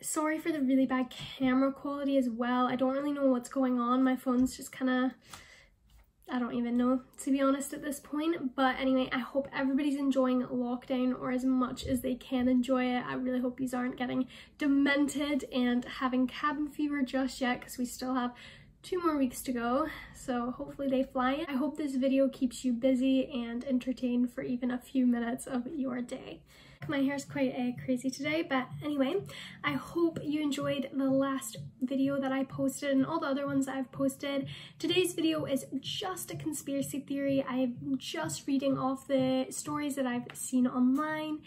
sorry for the really bad camera quality as well. I don't really know what's going on. My phone's just kind of, I don't even know, to be honest, at this point. But anyway, I hope everybody's enjoying lockdown, or as much as they can enjoy it. I really hope these aren't getting demented and having cabin fever just yet, because we still have 2 more weeks to go, so hopefully they fly in. I hope this video keeps you busy and entertained for even a few minutes of your day. My hair is quite crazy today, but anyway, I hope you enjoyed the last video that I posted and all the other ones that I've posted. Today's video is just a conspiracy theory. I'm just reading off the stories that I've seen online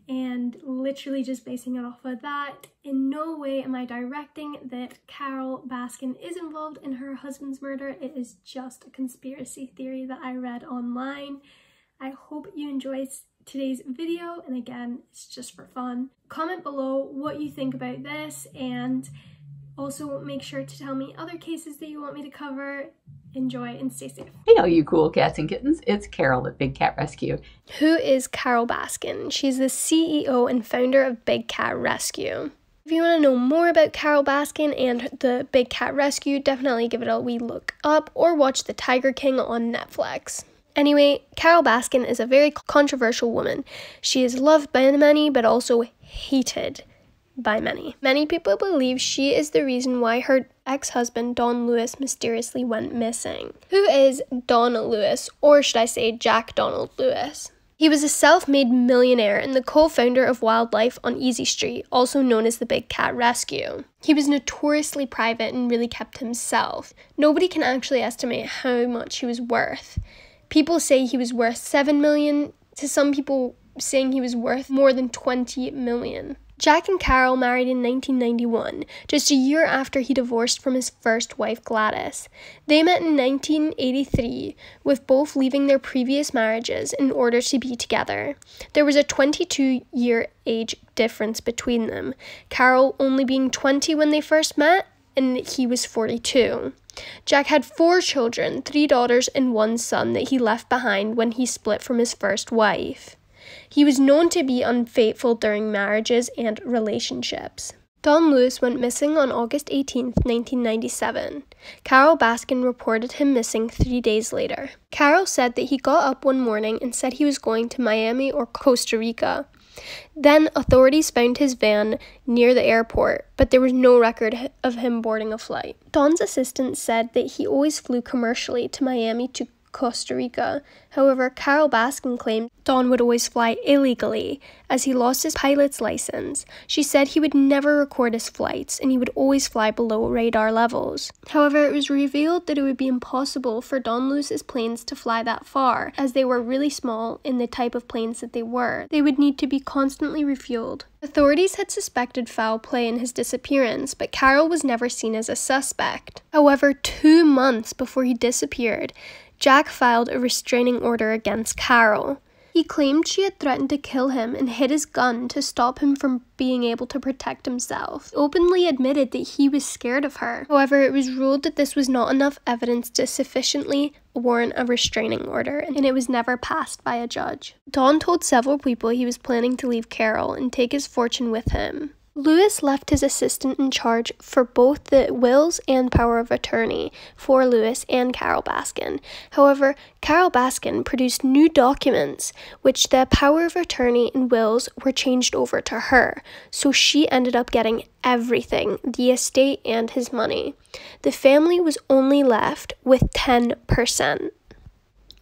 and literally just basing it off of that. In no way am I directing that Carole Baskin is involved in her husband's murder. It is just a conspiracy theory that I read online. I hope you enjoyed today's video, and again, it's just for fun. Comment below what you think about this, and also make sure to tell me other cases that you want me to cover. Enjoy and stay safe. Hey all you cool cats and kittens, it's Carole at Big Cat Rescue. Who is Carole Baskin? She's the CEO and founder of Big Cat Rescue. If you want to know more about Carole Baskin and the Big Cat Rescue, definitely give it a wee look up or watch The Tiger King on Netflix. Anyway, Carole Baskin is a very controversial woman. She is loved by many, but also hated by many. Many people believe she is the reason why her ex-husband Don Lewis mysteriously went missing. Who is Don Lewis, or should I say Jack Donald Lewis? He was a self-made millionaire and the co-founder of Wildlife on Easy Street, also known as the Big Cat Rescue. He was notoriously private and really kept himself. Nobody can actually estimate how much he was worth. People say he was worth $7 million, to some people saying he was worth more than $20 million. Jack and Carole married in 1991, just a year after he divorced from his first wife Gladys. They met in 1983, with both leaving their previous marriages in order to be together. There was a 22-year age difference between them, Carole only being 20 when they first met, and he was 42. Jack had 4 children, 3 daughters and 1 son that he left behind when he split from his first wife. He was known to be unfaithful during marriages and relationships. Don Lewis went missing on August 18, 1997. Carole Baskin reported him missing 3 days later. Carole said that he got up one morning and said he was going to Miami or Costa Rica. Then authorities found his van near the airport, but there was no record of him boarding a flight. Don's assistant said that he always flew commercially to Miami to Costa Rica. However, Carole Baskin claimed Don would always fly illegally, as he lost his pilot's license. She said he would never record his flights, and he would always fly below radar levels. However, it was revealed that it would be impossible for Don Lewis's planes to fly that far, as they were really small in the type of planes that they were. They would need to be constantly refueled. Authorities had suspected foul play in his disappearance, but Carole was never seen as a suspect. However, 2 months before he disappeared, Jack filed a restraining order against Carole. He claimed she had threatened to kill him and hid his gun to stop him from being able to protect himself. He openly admitted that he was scared of her. However, it was ruled that this was not enough evidence to sufficiently warrant a restraining order, and it was never passed by a judge. Don told several people he was planning to leave Carole and take his fortune with him. Lewis left his assistant in charge for both the wills and power of attorney for Lewis and Carole Baskin. However, Carole Baskin produced new documents, which the power of attorney and wills were changed over to her, so she ended up getting everything, the estate and his money. The family was only left with 10%.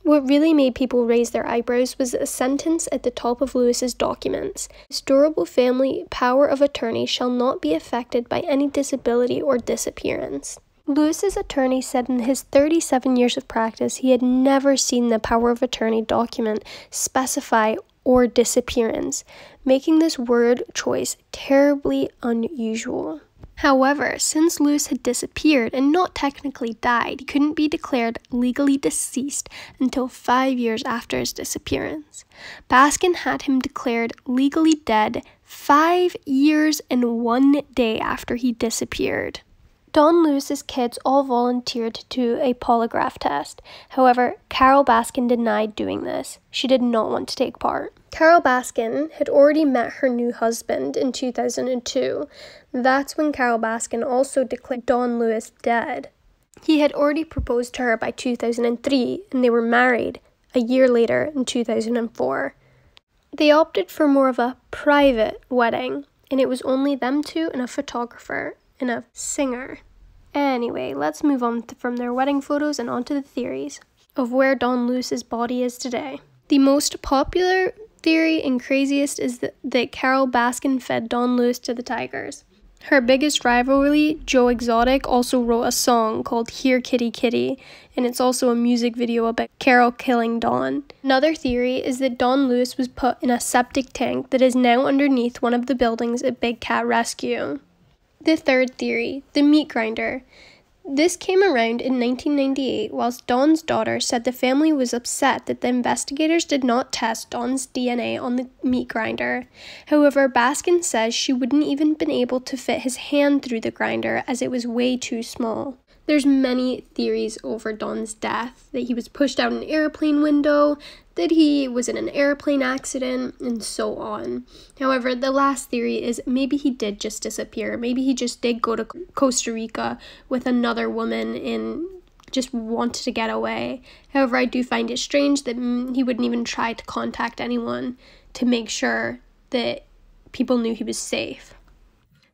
What really made people raise their eyebrows was a sentence at the top of Lewis's documents. His durable family power of attorney shall not be affected by any disability or disappearance. Lewis's attorney said in his 37 years of practice he had never seen the power of attorney document specify or disappearance, making this word choice terribly unusual. However, since Lewis had disappeared and not technically died, he couldn't be declared legally deceased until 5 years after his disappearance. Baskin had him declared legally dead 5 years and 1 day after he disappeared. Don Lewis's kids all volunteered to do a polygraph test. However, Carole Baskin denied doing this. She did not want to take part. Carole Baskin had already met her new husband in 2002. That's when Carole Baskin also declared Don Lewis dead. He had already proposed to her by 2003, and they were married a year later in 2004. They opted for more of a private wedding, and it was only them two and a photographer and a singer. Anyway, let's move on from their wedding photos and onto the theories of where Don Lewis's body is today. The most popular theory and craziest is that Carole Baskin fed Don Lewis to the tigers. Her biggest rivalry, Joe Exotic, also wrote a song called Here Kitty Kitty, and it's also a music video about Carole killing Don. Another theory is that Don Lewis was put in a septic tank that is now underneath one of the buildings at Big Cat Rescue. The third theory, the meat grinder. This came around in 1998 whilst Don's daughter said the family was upset that the investigators did not test Don's DNA on the meat grinder. However, Baskin says she wouldn't even been able to fit his hand through the grinder as it was way too small. There's many theories over Don's death, that he was pushed out an airplane window, that he was in an airplane accident, and so on. However, the last theory is maybe he did just disappear. Maybe he just did go to Costa Rica with another woman and just wanted to get away. However, I do find it strange that he wouldn't even try to contact anyone to make sure that people knew he was safe.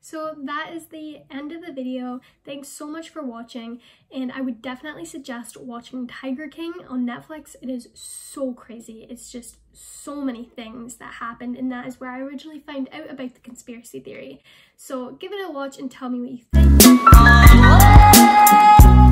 So that is the end of the video. Thanks so much for watching, and I would definitely suggest watching Tiger King on Netflix. It is so crazy. It's just so many things that happened, and that is where I originally found out about the conspiracy theory. So give it a watch and tell me what you think.